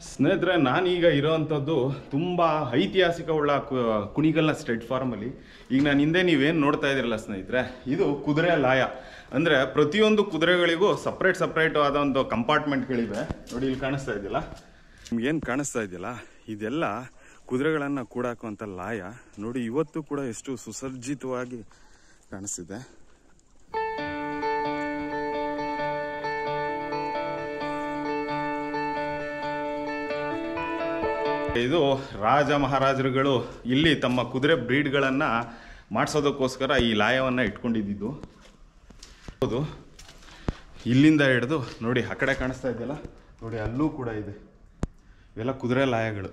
ಸ್ನೇಹಿತರೆ, ನಾನೀಗ ಇರೋವಂಥದ್ದು ತುಂಬ ಐತಿಹಾಸಿಕವುಳ್ಳ ಕುಣಿಗಲ್ನ ಸ್ಟೆಡ್ ಫಾರ್ಮಲ್ಲಿ. ಈಗ ನಾನು ಹಿಂದೆ ನೀವೇನು ನೋಡ್ತಾ ಇದ್ದೀರಲ್ಲ ಸ್ನೇಹಿತರೆ, ಇದು ಕುದುರೆ ಲಾಯ. ಅಂದರೆ ಪ್ರತಿಯೊಂದು ಕುದುರೆಗಳಿಗೂ ಸಪ್ರೇಟ್ ಆದ ಒಂದು ಕಂಪಾರ್ಟ್ಮೆಂಟ್ಗಳಿವೆ. ನೋಡಿ, ಇಲ್ಲಿ ಕಾಣಿಸ್ತಾ ಇದೆಯಲ್ಲ, ನಿಮ್ಗೇನು ಕಾಣಿಸ್ತಾ ಇದೆಯಲ್ಲ, ಇದೆಲ್ಲ ಕುದುರೆಗಳನ್ನು ಕೂಡಾಕುವಂಥ ಲಾಯ. ನೋಡಿ, ಇವತ್ತು ಕೂಡ ಎಷ್ಟು ಸುಸಜ್ಜಿತವಾಗಿ ಕಾಣಿಸ್ತಿದೆ. ಇದು ರಾಜ ಮಹಾರಾಜರುಗಳು ಇಲ್ಲಿ ತಮ್ಮ ಕುದುರೆ ಬ್ರೀಡ್ಗಳನ್ನು ಮಾಡಿಸೋದಕ್ಕೋಸ್ಕರ ಈ ಲಾಯವನ್ನು ಇಟ್ಕೊಂಡಿದ್ದು. ಹೌದು, ಇಲ್ಲಿಂದ ಹಿಡಿದು ನೋಡಿ ಆ ಕಡೆ ಕಾಣಿಸ್ತಾ ಇದೆಯಲ್ಲ, ನೋಡಿ ಅಲ್ಲೂ ಕೂಡ ಇದೆ. ಇವೆಲ್ಲ ಕುದುರೆ ಲಾಯಗಳು.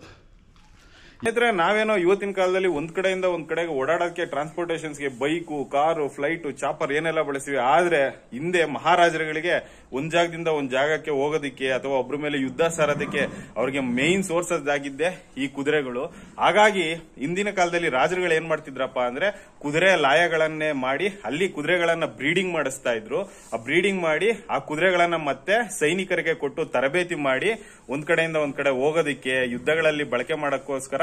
ಸ್ನೇಹಿತರೆ, ನಾವೇನೋ ಇವತ್ತಿನ ಕಾಲದಲ್ಲಿ ಒಂದ್ ಕಡೆಯಿಂದ ಒಂದ್ ಕಡೆಗೆ ಓಡಾಡೋಕ್ಕೆ ಟ್ರಾನ್ಸ್ಪೋರ್ಟೇಷನ್ಸ್ಗೆ ಬೈಕು, ಕಾರು, ಫ್ಲೈಟು, ಚಾಪರ್ ಏನೆಲ್ಲ ಬಳಸ್ತೀವಿ. ಆದ್ರೆ ಹಿಂದೆ ಮಹಾರಾಜರುಗಳಿಗೆ ಒಂದ್ ಜಾಗದಿಂದ ಒಂದ್ ಜಾಗಕ್ಕೆ ಹೋಗೋದಿಕ್ಕೆ ಅಥವಾ ಒಬ್ಬರ ಮೇಲೆ ಯುದ್ಧ ಸಾರೋದಕ್ಕೆ ಅವ್ರಿಗೆ ಮೇನ್ ಸೋರ್ಸಸ್ ಆಗಿದ್ದೆ ಈ ಕುದುರೆಗಳು. ಹಾಗಾಗಿ ಹಿಂದಿನ ಕಾಲದಲ್ಲಿ ರಾಜರುಗಳು ಏನ್ ಮಾಡ್ತಿದ್ರಪ್ಪ ಅಂದ್ರೆ ಕುದುರೆ ಲಾಯಗಳನ್ನೇ ಮಾಡಿ ಅಲ್ಲಿ ಕುದುರೆಗಳನ್ನ ಬ್ರೀಡಿಂಗ್ ಮಾಡಿಸ್ತಾ ಇದ್ರು. ಆ ಬ್ರೀಡಿಂಗ್ ಮಾಡಿ ಆ ಕುದುರೆಗಳನ್ನ ಮತ್ತೆ ಸೈನಿಕರಿಗೆ ಕೊಟ್ಟು ತರಬೇತಿ ಮಾಡಿ ಒಂದ್ ಕಡೆಯಿಂದ ಒಂದ್ ಕಡೆ ಹೋಗೋದಿಕ್ಕೆ, ಯುದ್ಧಗಳಲ್ಲಿ ಬಳಕೆ ಮಾಡೋಕ್ಕೋಸ್ಕರ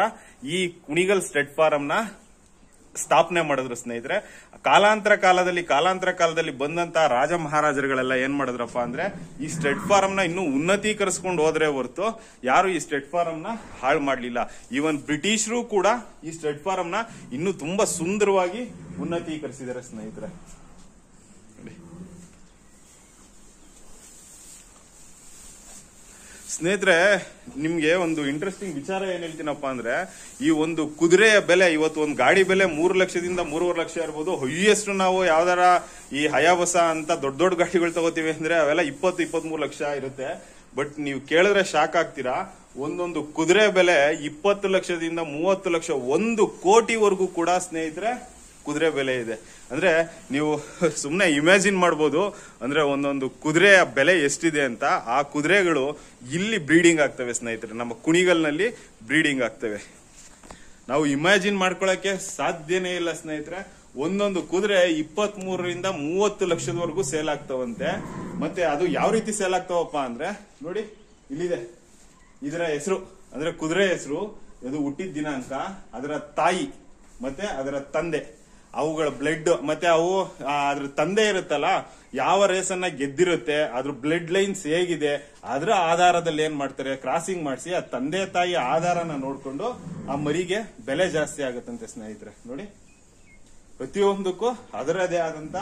ಈ ಕುಣಿಗಲ್ ಸ್ಟೆಡ್ ಫಾರಂ ನ ಸ್ಥಾಪನೆ ಮಾಡಿದ್ರು. ಸ್ನೇಹಿತರೆ, ಕಾಲಾಂತರ ಕಾಲದಲ್ಲಿ ಬಂದಂತ ರಾಜ ಮಹಾರಾಜರುಗಳೆಲ್ಲ ಏನ್ ಮಾಡಿದ್ರಪ್ಪ ಅಂದ್ರೆ ಈ ಸ್ಟೆಡ್ ಫಾರಂ ನ ಇನ್ನೂ ಉನ್ನತೀಕರಿಸಿಕೊಂಡು ಹೋದ್ರೆ ಹೊರತು ಯಾರು ಈ ಸ್ಟೆಡ್ ಫಾರಂ ನ ಹಾಳು ಮಾಡ್ಲಿಲ್ಲ. ಈವನ್ ಬ್ರಿಟಿಷರು ಕೂಡ ಈ ಸ್ಟೆಡ್ ಫಾರಂ ನ ಇನ್ನೂ ತುಂಬಾ ಸುಂದರವಾಗಿ ಉನ್ನತೀಕರಿಸಿದ್ದಾರೆ. ಸ್ನೇಹಿತರೆ, ಸ್ನೇಹಿತರೆ, ನಿಮ್ಗೆ ಒಂದು ಇಂಟ್ರೆಸ್ಟಿಂಗ್ ವಿಚಾರ ಏನ್ ಹೇಳ್ತೀನಪ್ಪ ಅಂದ್ರೆ, ಈ ಒಂದು ಕುದುರೆಯ ಬೆಲೆ ಇವತ್ತು ಒಂದು ಗಾಡಿ ಬೆಲೆ 3 ಲಕ್ಷದಿಂದ 3.5 ಲಕ್ಷ ಇರ್ಬೋದು. ಹೈಯೆಸ್ಟ್ ನಾವು ಯಾವ್ದಾರ ಈ ಹಯಾಬಸ ಅಂತ ದೊಡ್ಡ ಗಾಡಿಗಳು ತಗೋತೀವಿ ಅಂದ್ರೆ ಅವೆಲ್ಲ 20-23 ಲಕ್ಷ ಇರುತ್ತೆ. ಬಟ್ ನೀವು ಕೇಳಿದ್ರೆ ಶಾಕ್ ಆಗ್ತೀರಾ, ಒಂದೊಂದು ಕುದುರೆ ಬೆಲೆ 20 ಲಕ್ಷದಿಂದ 30 ಲಕ್ಷ, 1 ಕೋಟಿವರೆಗೂ ಕೂಡ ಸ್ನೇಹಿತರೆ ಕುದುರೆ ಬೆಲೆ ಇದೆ. ಅಂದ್ರೆ ನೀವು ಸುಮ್ಮನೆ ಇಮ್ಯಾಜಿನ್ ಮಾಡ್ಬೋದು ಅಂದ್ರೆ ಒಂದೊಂದು ಕುದುರೆಯ ಬೆಲೆ ಎಷ್ಟಿದೆ ಅಂತ. ಆ ಕುದುರೆಗಳು ಇಲ್ಲಿ ಬ್ರೀಡಿಂಗ್ ಆಗ್ತವೆ ಸ್ನೇಹಿತರೆ, ನಮ್ಮ ಕುಣಿಗಲ್ನಲ್ಲಿ ಬ್ರೀಡಿಂಗ್ ಆಗ್ತವೆ. ನಾವು ಇಮ್ಯಾಜಿನ್ ಮಾಡ್ಕೊಳಕ್ಕೆ ಸಾಧ್ಯನೇ ಇಲ್ಲ ಸ್ನೇಹಿತರೆ. ಒಂದೊಂದು ಕುದುರೆ 23ರಿಂದ 30 ಲಕ್ಷದವರೆಗೂ ಸೇಲ್ ಆಗ್ತಾವಂತೆ. ಮತ್ತೆ ಅದು ಯಾವ ರೀತಿ ಸೇಲ್ ಆಗ್ತಾವಪ್ಪ ಅಂದ್ರೆ ನೋಡಿ, ಇಲ್ಲಿದೆ ಇದರ ಹೆಸರು, ಅಂದ್ರೆ ಕುದುರೆ ಹೆಸರು, ಇದು ಹುಟ್ಟಿದ ದಿನಾಂಕ, ಅದರ ತಾಯಿ ಮತ್ತೆ ಅದರ ತಂದೆ, ಅವುಗಳ ಬ್ಲಡ್, ಮತ್ತೆ ಅವು ಅದ್ರ ತಂದೆ ಇರುತ್ತಲ್ಲ ಯಾವ ರೇಸನ್ನ ಗೆದ್ದಿರುತ್ತೆ, ಅದ್ರ ಬ್ಲಡ್ ಲೈನ್ಸ್ ಹೇಗಿದೆ, ಅದರ ಆಧಾರದಲ್ಲಿ ಏನ್ ಮಾಡ್ತಾರೆ, ಕ್ರಾಸಿಂಗ್ ಮಾಡಿಸಿ ಆ ತಂದೆ ತಾಯಿ ಆಧಾರನ ನೋಡ್ಕೊಂಡು ಆ ಮರಿಗೆ ಬೆಲೆ ಜಾಸ್ತಿ ಆಗುತ್ತಂತೆ. ಸ್ನೇಹಿತರೆ ನೋಡಿ, ಪ್ರತಿಯೊಂದಕ್ಕೂ ಅದರದೇ ಆದಂತ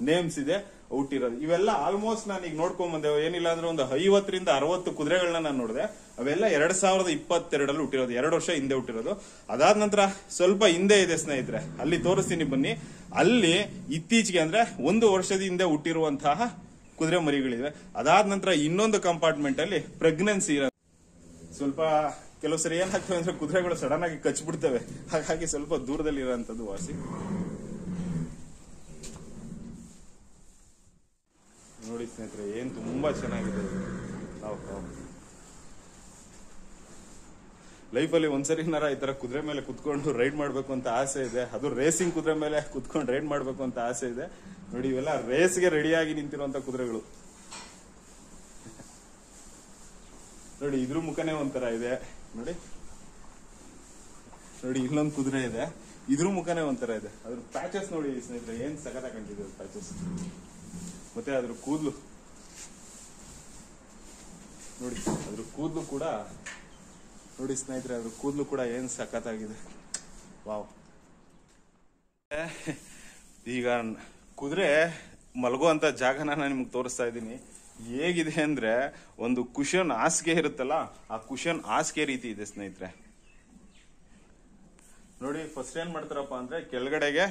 ನೇಮ್ಸ್ ಇದೆ ಹುಟ್ಟಿರೋದು. ಇವೆಲ್ಲ ಆಲ್ಮೋಸ್ಟ್ ನಾನು ಈಗ ನೋಡ್ಕೊಂಡ್ ಬಂದೆ, ಏನಿಲ್ಲ ಅಂದ್ರೆ ಒಂದು 50ರಿಂದ 60 ಕುದುರೆಗಳನ್ನ ನಾನು ನೋಡಿದೆ. ಅವೆಲ್ಲ 2022 ಹುಟ್ಟಿರೋದು, 2 ವರ್ಷ ಹಿಂದೆ ಹುಟ್ಟಿರೋದು. ಅದಾದ ನಂತರ ಸ್ವಲ್ಪ ಹಿಂದೆ ಇದೆ ಸ್ನೇಹಿತರೆ, ಅಲ್ಲಿ ತೋರಿಸ್ತೀನಿ ಬನ್ನಿ. ಅಲ್ಲಿ ಇತ್ತೀಚೆಗೆ ಅಂದ್ರೆ 1 ವರ್ಷದ ಹಿಂದೆ ಹುಟ್ಟಿರುವಂತಹ ಕುದುರೆ ಮರಿಗಳಿವೆ. ಅದಾದ ನಂತರ ಇನ್ನೊಂದು ಕಂಪಾರ್ಟ್ಮೆಂಟ್ ಅಲ್ಲಿ ಪ್ರೆಗ್ನೆನ್ಸಿ ಇರೋ, ಸ್ವಲ್ಪ ಕೆಲವು ಸರಿ ಏನಾಗ್ತವೆ ಅಂದ್ರೆ ಕುದುರೆಗಳು ಸಡನ್ ಆಗಿ ಕಚ್ಬಿಡ್ತವೆ. ಹಾಗಾಗಿ ಸ್ವಲ್ಪ ದೂರದಲ್ಲಿ ಇರುವಂತದ್ದು ವಾಸಿ. ನೋಡಿ ಸ್ನೇಹಿತರೆ, ಏನ್ ತುಂಬಾ ಚೆನ್ನಾಗಿದೆ. ಲೈಫಲ್ಲಿ ಒಂದ್ಸರಿನಾರ ಈ ತರ ಕುದುರೆ ಮೇಲೆ ಕುತ್ಕೊಂಡು ರೈಡ್ ಮಾಡ್ಬೇಕು ಅಂತ ಆಸೆ ಇದೆ. ಅದು ರೇಸಿಂಗ್ ಕುದುರೆ ಮೇಲೆ ಕುತ್ಕೊಂಡು ರೈಡ್ ಮಾಡ್ಬೇಕು ಅಂತ ಆಸೆ ಇದೆ. ನೋಡಿ, ಇವೆಲ್ಲ ರೇಸ್ಗೆ ರೆಡಿಯಾಗಿ ನಿಂತಿರುವಂತ ಕುದುರೆಗಳು. ನೋಡಿ, ಇದ್ರ ಮುಖನೇ ಒಂಥರ ಇದೆ. ನೋಡಿ ನೋಡಿ, ಇಲ್ಲೊಂದು ಕುದುರೆ ಇದೆ, ಇದ್ರ ಮುಖನೇ ಒಂಥರ ಇದೆ. ಅದ್ರ ಪ್ಯಾಚಸ್ ನೋಡಿ ಸ್ನೇಹಿತರೆ, ಏನ್ ಸಖತ್ ಕಂಡಿದೆ ಪ್ಯಾಚಸ್. ಮತ್ತೆ ಅದ್ರ ಕೂದಲು ನೋಡಿ, ಅದ್ರ ಕೂದಲು ಕೂಡ ನೋಡಿ ಸ್ನೇಹಿತರೆ, ಅದ್ರ ಕೂದಲು ಕೂಡ ಏನ್ ಸಖತ್ತಾಗಿದೆ. ವಾವ್. ಈಗ ಕುದುರೆ ಮಲಗುವಂತ ಜಾಗನ ನಾನು ನಿಮ್ಗೆ ತೋರಿಸ್ತಾ ಇದ್ದೀನಿ. ಹೇಗಿದೆ ಅಂದ್ರೆ ಒಂದು ಕುಶನ್ ಹಾಸಿಗೆ ಇರುತ್ತಲ್ಲ, ಆ ಕುಶನ್ ಹಾಸಿಗೆ ರೀತಿ ಇದೆ ಸ್ನೇಹಿತರೆ. ನೋಡಿ, ಫಸ್ಟ್ ಏನ್ ಮಾಡ್ತಾರಪ್ಪ ಅಂದ್ರೆ ಕೆಳಗಡೆಗೆ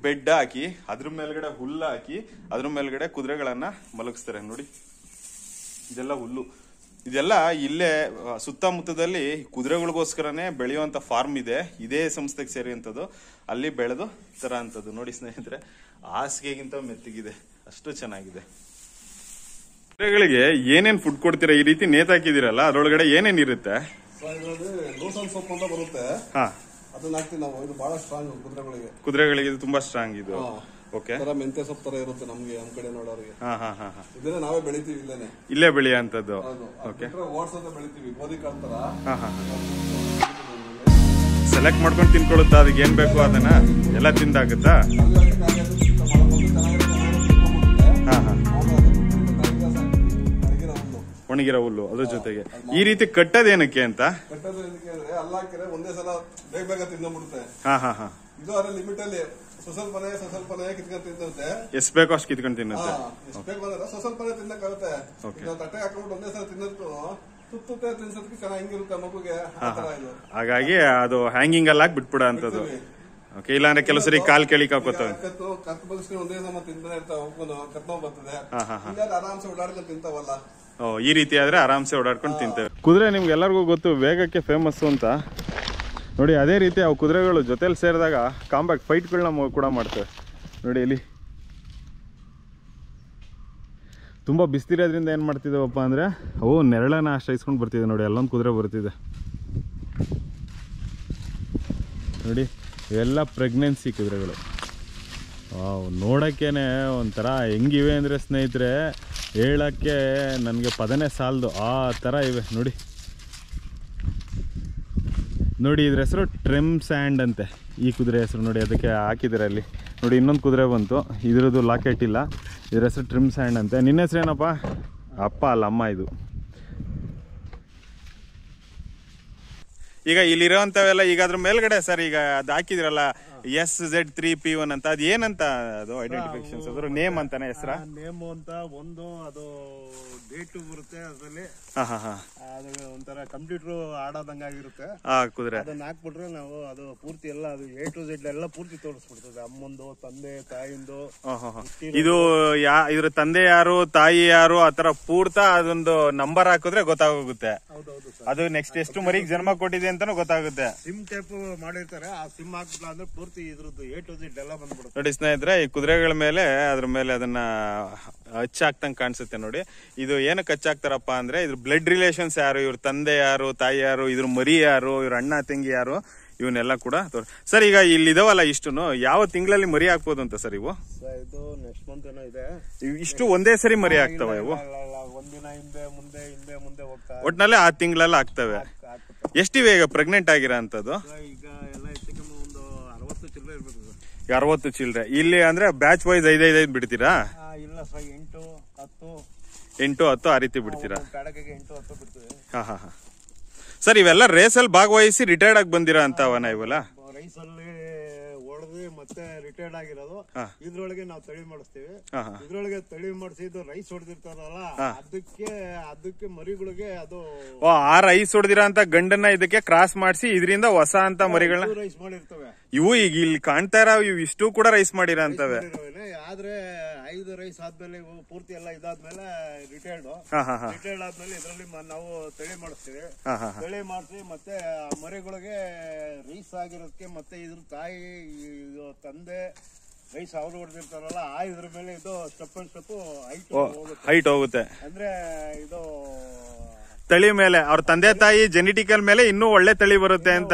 ಬೆಡ್ ಹಾಕಿ, ಅದ್ರ ಮೇಲ್ಗಡೆ ಹುಲ್ಲು ಹಾಕಿ, ಅದ್ರ ಮೇಲ್ಗಡೆ ಕುದುರೆಗಳನ್ನ ಮಲಗಿಸ್ತಾರೆ. ನೋಡಿ, ಇದೆಲ್ಲ ಹುಲ್ಲು. ಇದೆಲ್ಲ ಇಲ್ಲೇ ಸುತ್ತಮುತ್ತದಲ್ಲಿ ಕುದುರೆಗಳಿಗೋಸ್ಕರನೇ ಬೆಳೆಯುವಂತ ಫಾರ್ಮ್ ಇದೆ, ಇದೇ ಸಂಸ್ಥೆಗೆ ಸೇರಿಯುವಂಥದ್ದು. ಅಲ್ಲಿ ಬೆಳೆದು ತರ ಅಂತದ್ದು. ನೋಡಿ ಸ್ನೇಹಿತರೆ, ಹಾಸಿಗೆಗಿಂತ ಮೆತ್ತಗಿದೆ, ಅಷ್ಟು ಚೆನ್ನಾಗಿದೆ. ಕುದುರೆಗಳಿಗೆ ಏನೇನ್ ಫುಡ್ ಕೊಡ್ತೀರಾ? ಈ ರೀತಿ ನೇತಾಕಿದಿರಲ್ಲ, ಅದ್ರೊಳಗಡೆ ಏನೇನ್ ಇರುತ್ತೆ? ಲೋಸನ್ ಸೊಪ್ಪು ಅಂತ ಬರುತ್ತೆ. ಹಾ, ಅದನ್ನ ಹಾಕ್ತಿವಿ ನಾವು. ಇದು ಬಹಳ ಸ್ಟ್ರಾಂಗ್ ಕುದುರೆಗಳಿಗೆ. ಕುದುರೆಗಳಿಗೆ ಇದು ತುಂಬಾ ಸ್ಟ್ರಾಂಗ್ ಇದು. ಓಕೆ. ತರ ಮೆಂತ್ಯ ಸೊಪ್ಪು ತರ ಇರುತ್ತೆ ನಮ್ಗೆ ನಮ್ ಕಡೆ ನೋಡೋರಿಗೆ. ಹಾ ಹಾ ಹಾ ಹಾ. ಇದನ್ನ ನಾವೇ ಬೆಳಿತೀವಿ ಇಲ್ಲೇನೆ. ಇಲ್ಲೇ ಬೆಳೆಯುವಂತದ್ದು. ಓಕೆ. ಓಟ್ಸ್ ಬೆಳಿತೀವಿ ಗೋಧಿ ಕಾಳು ತರ. ಹಾ ಹಾ. ಸೆಲೆಕ್ಟ್ ಮಾಡ್ಕೊಂಡು ತಿನ್ಕೊಳ್ಳುತ್ತಾ, ಅದಕ್ಕೆ ಏನ್ ಬೇಕು ಅದನ್ನ ಎಲ್ಲ ತಿಂದಾಗುತ್ತಾ? ಹಾ ಹಾ. ಒಣಗಿರೋ ಹುಲ್ಲು ಅದ್ರ ಜೊತೆಗೆ ಈ ರೀತಿ ಕಟ್ಟೋದೇನಕ್ಕೆ ಅಂತ? ಕಟ್ಟೋದು ಏನಕ್ಕೆ ಅಂದ್ರೆ ಅಲ್ಲಾಕಿದ್ರೆ ಒಂದೇ ಸಲ ಬೇಗ ತಿಂದ್ಬಿಡುತ್ತೆ. ಹಾ ಹಾ ಹಾ. ಇದು ಅದ್ರ ಲಿಮಿಟ್ ಅಲ್ಲಿ ಸ್ವಲ್ಪನೇ ಕಿತ್ಕೊಂಡು ತಿನ್ನುತ್ತೆ. ಎಷ್ಟು ಬೇಕೋ ಅಷ್ಟು ಕಿತ್ಕೊಂಡು ತಿನ್ನುತ್ತೆ. ಎಷ್ಟು ಬೇಕು ಅಂದ್ರೆ ಸ್ವಲ್ಪನೇ ತಿನ್ನಕ್ಕಾಗುತ್ತೆ. ತಟ್ಟೆ ಹಾಕೊಂಡು ಒಂದೇ ಸಲ ತಿನ್ನೋದು ತುತ್ತೆ ತಿನ್ಸೋದಕ್ಕೆ ಚೆನ್ನಾಗಿ ಹಿಂಗಿರುತ್ತೆ ಮಗುಗೆ. ಹಾಗಾಗಿ ಅದು ಹ್ಯಾಂಗಿಂಗ್ ಅಲ್ಲಿ ಹಾಕಿ ಬಿಟ್ಬಿಡ ಅಂತದ್ದು. ಓಕೆ. ಇಲ್ಲಾಂದ್ರೆ ಕೆಲವು ಸರಿ ಕಾಲ್ ಕೆಳಿಕ್ ಹಾಕೋತವೆ. ಕತ್ತು ಬಗ್ಸಿ ಒಂದೇ ಸಮ ತಿಂತಾನೆ ಇರ್ತಾವ, ಕತ್ನೋ ಬರ್ತದೆ. ಆರಾಮ್ಸೆ ಓಡಾಡ್ಕೊಂಡು ತಿಂತಾವಲ್ಲ. ಓ, ಈ ರೀತಿ ಆದ್ರೆ ಆರಾಮ್ಸೆ ಓಡಾಡ್ಕೊಂಡು ತಿಂತೇವೆ. ಕುದುರೆ ನಿಮ್ಗೆ ಎಲ್ಲರಿಗೂ ಗೊತ್ತು ವೇಗಕ್ಕೆ ಫೇಮಸ್ ಅಂತ. ನೋಡಿ ಅದೇ ರೀತಿ ಅವು ಕುದುರೆಗಳು ಜೊತೆಲಿ ಸೇರಿದಾಗ ಕಾಂಬ್ಯಾಕ್ಟ್ ಫೈಟ್ಗಳನ್ನ ಕೂಡ ಮಾಡ್ತೇವೆ. ನೋಡಿ ಇಲ್ಲಿ ತುಂಬ ಬಿಸ್ತಿರೋದ್ರಿಂದ ಏನು ಮಾಡ್ತಿದ್ದೇವಪ್ಪ ಅಂದರೆ ಅವು ನೆರಳನ್ನ ಆಶ್ರಯಿಸ್ಕೊಂಡು ಬರ್ತಿದೆ. ನೋಡಿ ಅಲ್ಲೊಂದು ಕುದುರೆ ಬರ್ತಿದೆ ನೋಡಿ. ಇವೆಲ್ಲ ಪ್ರೆಗ್ನೆನ್ಸಿ ಕುದುರೆಗಳು. ನೋಡೋಕ್ಕೇ ಒಂಥರ ಹೆಂಗಿವೆ ಅಂದರೆ ಸ್ನೇಹಿತರೆ, ಹೇಳೋಕ್ಕೆ ನನಗೆ ಪದನೇ ಸಾಲದು ಆ ಥರ ಇವೆ ನೋಡಿ. ನೋಡಿ ಇದ್ರ ಹೆಸರು ಟ್ರೆಮ್ ಸ್ಯಾಂಡ್ ಅಂತೆ, ಈ ಕುದುರೆ ಹೆಸರು. ನೋಡಿ ಅದಕ್ಕೆ ಹಾಕಿದ್ದಾರೆ ಅಲ್ಲಿ. ನೋಡಿ ಇನ್ನೊಂದು ಕುದುರೆ ಬಂತು, ಇದ್ರದ್ದು ಲಾಕೆಟ್ ಇಲ್ಲ. ಇದ್ರ ಹೆಸರು ಟ್ರಿಮ್ ಸ್ಯಾಂಡ್ ಅಂತೆ. ನಿನ್ನ ಹೆಸರು ಏನಪ್ಪ? ಅಪ್ಪ ಅಲ್ಲ, ಅಮ್ಮ ಇದು. ಈಗ ಇಲ್ಲಿರೋಂಥವೆಲ್ಲ ಈಗ ಅದ್ರ ಮೇಲ್ಗಡೆ ಸರ್ ಈಗ ಅದು ಹಾಕಿದ್ರಲ್ಲ SZ3P1 ಅಂತ, ಅದು ಏನಂತ ಅದು ಐಡೆಂಟಿಫಿಕೇಶನ್ಸ್? ಅದ್ರ ನೇಮ್ ಅಂತಾನೆ ಹೆಸರ? ನೇಮ್ ಅಂತ ಒಂದು ಅದು ಡೇಟ್ ಬರುತ್ತೆ ಅದರಲ್ಲಿ. ಅದು ಒಂಥರ ಕಂಪ್ಯೂಟರ್ ಆಡೋದಂಗಾಗಿರುತ್ತೆ ಆ ಕುದುರೆ. ಅದನ್ನ ಹಾಕ್ಬಿಟ್ರೆ ನಾವು ಅದು ಪೂರ್ತಿ ಎಲ್ಲ ಅದು A to Z ಎಲ್ಲ ಪೂರ್ತಿ ತೋರಿಸ್ಬಿಡ್ತದೆ. ಅಮ್ಮಂದು, ತಂದೆ ತಾಯಿಂದು. ಇದು ಇದ್ರ ತಂದೆ ಯಾರು ತಾಯಿ ಯಾರು ಆತರ ಪೂರ್ತ ಅದೊಂದು ನಂಬರ್ ಹಾಕಿದ್ರೆ ಗೊತ್ತಾಗೋಗುತ್ತೆ. ಅದು ನೆಕ್ಸ್ಟ್ ಎಷ್ಟು ಮರಿಗೆ ಜನ್ಮ ಕೊಟ್ಟಿದೆ ಅಂತಾನು ಗೊತ್ತಾಗುತ್ತೆ. ಸಿಮ್ ಟೈಪ್ ಮಾಡಿರ್ತಾರೆ, ಆ ಸಿಮ್ ಹಾಕ್ಬಿಟ್ಲ ಅಂದ್ರೆ ಪೂರ್ತಿ ಇದ್ರದ್ದು A to Z ಎಲ್ಲ ಬಂದ್ಬಿಡುತ್ತೆ. ನೋಡಿ ಸ್ನೇಹಿತರೆ, ಈ ಕುದುರೆಗಳ ಮೇಲೆ ಅದ್ರ ಮೇಲೆ ಅದನ್ನ ಹಚ್ಚಾಕ್ತಂಗ್ ಕಾಣಿಸುತ್ತೆ ನೋಡಿ. ಇದು ಏನಕ್ಕೆ ಹಚ್ಚಾಕ್ತಾರಪ್ಪ ಅಂದ್ರೆ ಇದ್ರ ಬ್ಲಡ್ ರಿಲೇಷನ್ಸ್ ಯಾರು, ಇವ್ರ ತಂದೆ ಯಾರು, ತಾಯಿ ಯಾರು, ಇದ್ರ ಮರಿ ಯಾರು, ಇವ್ರ ಅಣ್ಣ ತಂಗಿ ಯಾರು, ಇವನ್ನೆಲ್ಲ ಕೂಡ ಸರ್. ಈಗ ಇಲ್ಲಿ ಇದಾವಲ್ಲ ಇಷ್ಟುನು ಯಾವ ತಿಂಗಳಲ್ಲಿ ಮರಿ ಹಾಕ್ಬೋದು ಅಂತ ಸರ್ ಇವು? ಇದು ನೆಕ್ಸ್ಟ್ ಮಂತ್ ಏನೋ ಇದೆ. ಇಷ್ಟು ಒಂದೇ ಸರಿ ಮರಿ ಆಗ್ತವೆ ಇವು? ಒಂದಿನ ಹಿಂದೆ ಮುಂದೆ ಹೋಗ್ತಾ ಒಟ್ನಲ್ಲಿ ಆ ತಿಂಗಳಲ್ಲಿ ಆಗ್ತವೆ. ಎಷ್ಟಿವೆ ಈಗ ಪ್ರೆಗ್ನೆಂಟ್ ಆಗಿರೋ ಅಂತದ್ದು? ಈಗ ಎಲ್ಲ ಹೆಚ್ಚಿಗೆ ಒಂದು 60 ಚಿಲ್ಲರೆ ಇರ್ಬೇಕು. 60 ಚಿಲ್ಲರೆ. ಇಲ್ಲಿ ಅಂದ್ರೆ ಬ್ಯಾಚ್ ವೈಸ್ 5 ಬಿಡ್ತೀರಾ? ಇಲ್ಲ ಸರ್, 8, 10 ಆ ರೀತಿ ಬಿಡ್ತೀರಾ? ಕಾಡಕ್ಕೆ 8, 10 ಬಿಡ್ತೀವಿ. ಹಾ. ಸರ್ ಇವೆಲ್ಲ ರೇಸಲ್ಲಿ ಭಾಗವಹಿಸಿ ರಿಟೈರ್ಡ್ ಆಗಿ ಬಂದಿರಾ ಅಂತವನ ಇವೆಲ್ಲ? ರೈಸಲ್ಲಿ ಹೊಡೆದು ಮತ್ತೆ ರಿಟೈರ್ಡ್ ಆಗಿರೋದು. ಇದ್ರೊಳಗೆ ನಾವು ತಳಿ ಮಾಡಿಸ್ತೀವಿ. ಇದ್ರೊಳಗೆ ತಳಿ ಮಾಡಿಸಿದ್ದು ರೈಸ್ ಹೊಡೆದಿರ್ತಾರಲ್ಲ, ಅದಕ್ಕೆ ಮರಿಗಳಿಗೆ ಅದು ಆ ರೈಸ್ ಹೊಡೆದಿರ ಅಂತ ಗಂಡನ್ನ ಇದಕ್ಕೆ ಕ್ರಾಸ್ ಮಾಡಿಸಿ ಇದರಿಂದ ಹೊಸ ಅಂತ ಮರಿಗಳನ್ನ ರೈಸ್ ಮಾಡಿರ್ತವೆ. ಇವು ಈಗ ಇಲ್ಲಿ ಕಾಣ್ತಾ ಇರೋ ಇವು ಇಷ್ಟು ಕೂಡ ರೈಸ್ ಮಾಡಿರ ಅಂತವೆ. ಆದ್ರೆ 5 ರೈಸ್ ಆದ್ಮೇಲೆ ಪೂರ್ತಿ ಎಲ್ಲ ಇದಾದ್ಮೇಲೆ ರಿಟೈರ್ಡ್ ಆದ್ಮೇಲೆ ಇದರಲ್ಲಿ ನಾವು ತಳಿ ಮಾಡಿಸ್ತೀವಿ. ತಳಿ ಮಾಡಿಸಿ ಮತ್ತೆ ಮರಿಗಳಿಗೆ ರೈಸ್ ಆಗಿರೋದಕ್ಕೆ ಮತ್ತೆ ಇದ್ರ ತಾಯಿ ತಂದೆ ರೈಸ್ ಅವ್ರು ಹೊಡೆದಿರ್ತಾರಲ್ಲ, ಇದ್ರ ಮೇಲೆ ಇದು ಸ್ಟೆಪ್ ಅಂಡ್ ಸ್ಟೆಪ್ ಹೈಟ್ ಹೋಗುತ್ತೆ. ಅಂದ್ರೆ ಇದು ತಳಿ ಮೇಲೆ ಅವ್ರ ತಂದೆ ತಾಯಿ ಜೆನೆಟಿಕಲ್ ಮೇಲೆ ಇನ್ನೂ ಒಳ್ಳೆ ತಳಿ ಬರುತ್ತೆ ಅಂತ.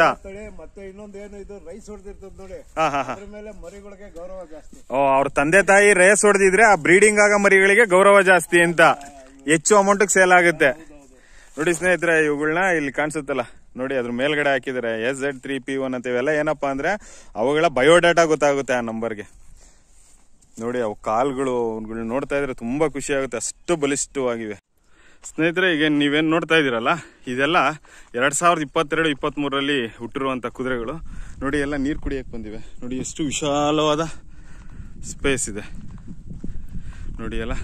ಮತ್ತೆ ಇನ್ನೊಂದೇನು ಇದು ರೈಸ್ ಹೊಡೆದಿರ್ತದ ನೋಡಿ, ಅದ್ರ ಮೇಲೆ ಮರಿಗಳಿಗೆ ಗೌರವ ಜಾಸ್ತಿ. ಅವ್ರ ತಂದೆ ತಾಯಿ ರೇಸ್ ಹೊಡೆದಿದ್ರೆ ಆ ಬ್ರೀಡಿಂಗ್ ಆಗ ಮರಿಗಳಿಗೆ ಗೌರವ ಜಾಸ್ತಿ ಅಂತ, ಹೆಚ್ಚು ಅಮೌಂಟ್ ಸೇಲ್ ಆಗುತ್ತೆ. ನೋಡಿ ಸ್ನೇಹಿತರೆ, ಇವುಗಳನ್ನ ಇಲ್ಲಿ ಕಾಣಿಸುತ್ತಲ್ಲ ನೋಡಿ, ಅದ್ರ ಮೇಲ್ಗಡೆ ಹಾಕಿದ್ದಾರೆ SZ3P1 ಅಂತ. ಇವೆಲ್ಲ ಏನಪ್ಪಾ ಅಂದ್ರೆ ಅವುಗಳ ಬಯೋಡಾಟಾ ಗೊತ್ತಾಗುತ್ತೆ ಆ ನಂಬರ್ಗೆ. ನೋಡಿ ಅವು ಕಾಲ್ಗಳು ನೋಡ್ತಾ ಇದ್ರೆ ತುಂಬಾ ಖುಷಿ ಆಗುತ್ತೆ, ಅಷ್ಟು ಬಲಿಷ್ಠವಾಗಿವೆ ಸ್ನೇಹಿತರೆ. ಈಗ ನೀವೇನ್ ನೋಡ್ತಾ ಇದೀರಲ್ಲ, ಇದೆಲ್ಲ 2022-23ರಲ್ಲಿ ಹುಟ್ಟಿರುವಂತ ಕುದುರೆಗಳು. ನೋಡಿ ಎಲ್ಲ ನೀರು ಕುಡಿಯಕ್ಕೆ ಬಂದಿವೆ. ನೋಡಿ ಎಷ್ಟು ವಿಶಾಲವಾದ ಸ್ಪೇಸ್ ಇದೆ ನೋಡಿ. ಎಲ್ಲ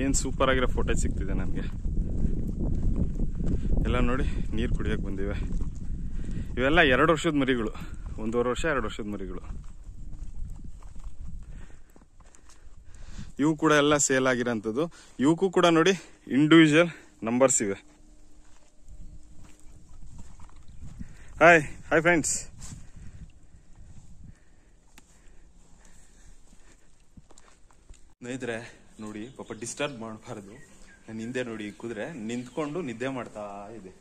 ಏನ್ ಸೂಪರ್ ಆಗಿರೋ ಫೋಟೋ ಸಿಗ್ತಿದೆ ನನಗೆ. ಎಲ್ಲ ನೋಡಿ ನೀರು ಕುಡಿಯಕ್ಕೆ ಬಂದಿವೆ. ಇವೆಲ್ಲ 2 ವರ್ಷದ ಮರಿಗಳು, 1.5 ವರ್ಷ 2 ವರ್ಷದ ಮರಿಗಳು. ಇವು ಕೂಡ ಎಲ್ಲ ಸೇಲ್ ಆಗಿರೋಂಥದ್ದು. ಇವಕ್ಕೂ ಕೂಡ ನೋಡಿ ಇಂಡಿವಿಜುವಲ್ ನಂಬರ್ಸ್ ಇವೆ. Hi friends. ಸ್ನೇಹಿತರೆ ನೋಡಿ, ಪಾಪ ಡಿಸ್ಟರ್ಬ್ ಮಾಡಬಾರ್ದು. ನನ್ನ ಹಿಂದೆ ನೋಡಿ ಕುದುರೆ ನಿಂತ್ಕೊಂಡು ನಿದ್ದೆ ಮಾಡ್ತಾ ಇದೆ.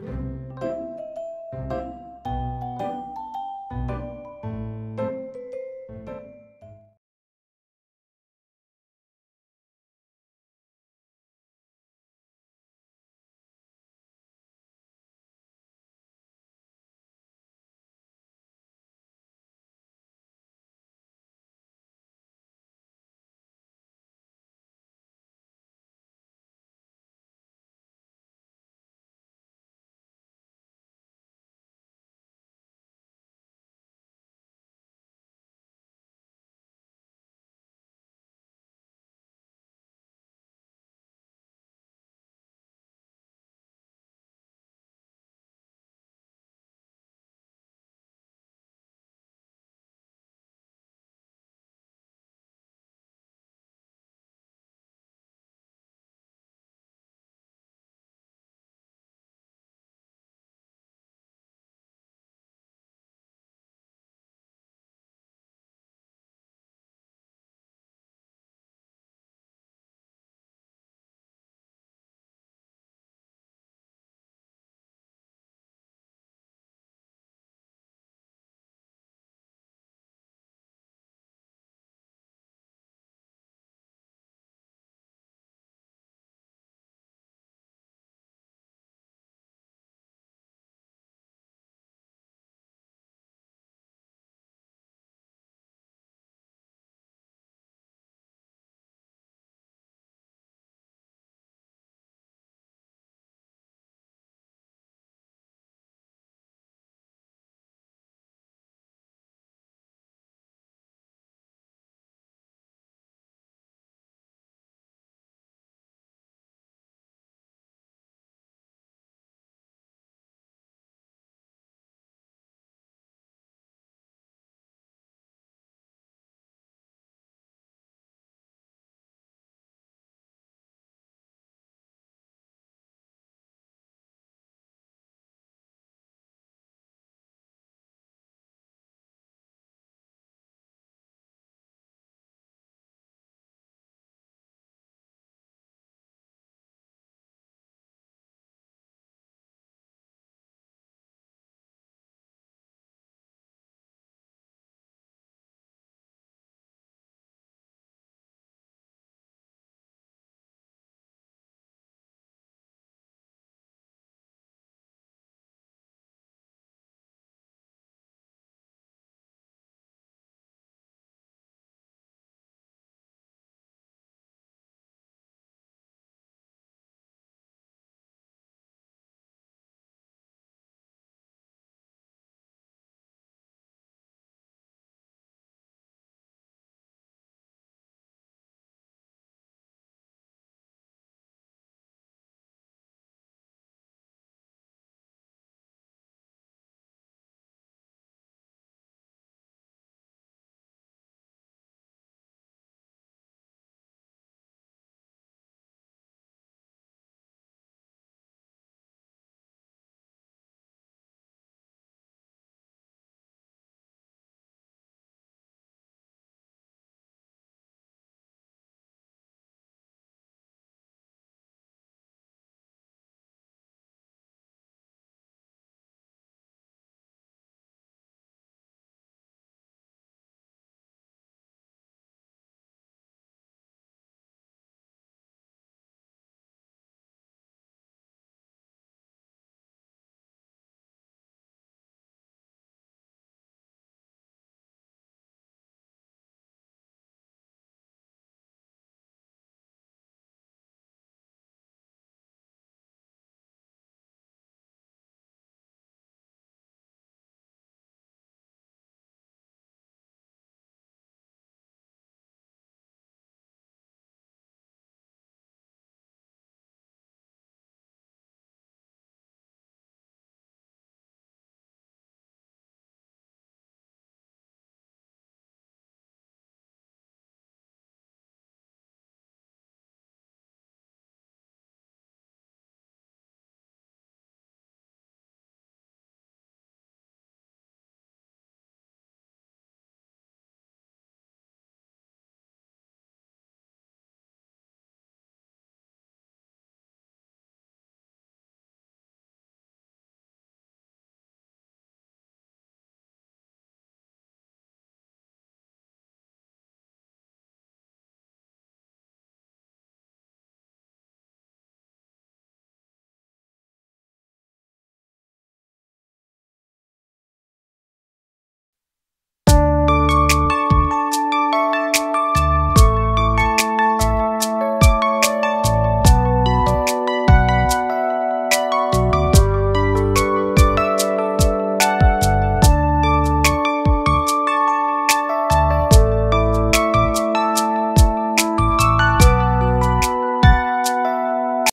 ಓಕೆ